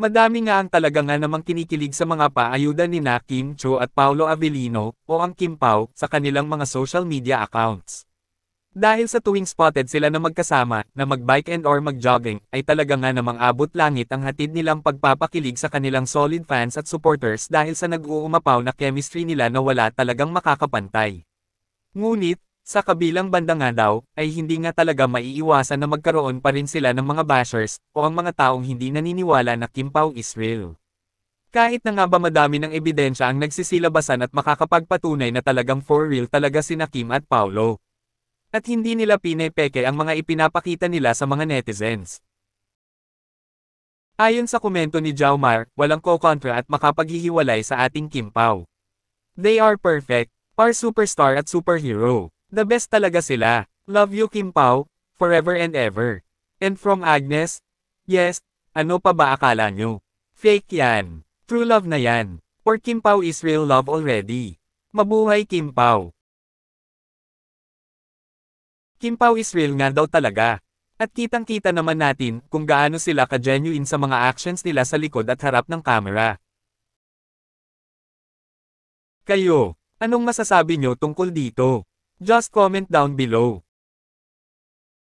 Madami nga ang talaga nga namang kinikilig sa mga paayuda ni na Kim Cho at Paolo Avellino, o ang Kim Pao, sa kanilang mga social media accounts. Dahil sa tuwing spotted sila na magkasama, na mag-bike and or mag-jogging, ay talaga nga namang abot langit ang hatid nilang pagpapakilig sa kanilang solid fans at supporters dahil sa nag-uumapaw na chemistry nila na wala talagang makakapantay. Ngunit, sa kabilang banda nga daw, ay hindi nga talaga maiiwasan na magkaroon pa rin sila ng mga bashers, o ang mga taong hindi naniniwala na Kim Pao is real. Kahit na nga ba madami ng ebidensya ang nagsisilabasan at makakapagpatunay na talagang for real talaga sina Kim at Paolo. At hindi nila pinepeke ang mga ipinapakita nila sa mga netizens. Ayon sa komento ni Jaumar, walang ko-kontra at makapaghihiwalay sa ating Kim Pao. They are perfect, par superstar at superhero. The best talaga sila. Love you Kim Pao, forever and ever. And from Agnes? Yes, ano pa ba akala nyo? Fake yan. True love na yan. Or Kim Pao is real love already. Mabuhay Kim Pao. Kim Pao is real nga daw talaga. At kitang-kita naman natin kung gaano sila ka-genuine sa mga actions nila sa likod at harap ng kamera. Kayo, anong masasabi nyo tungkol dito? Just comment down below.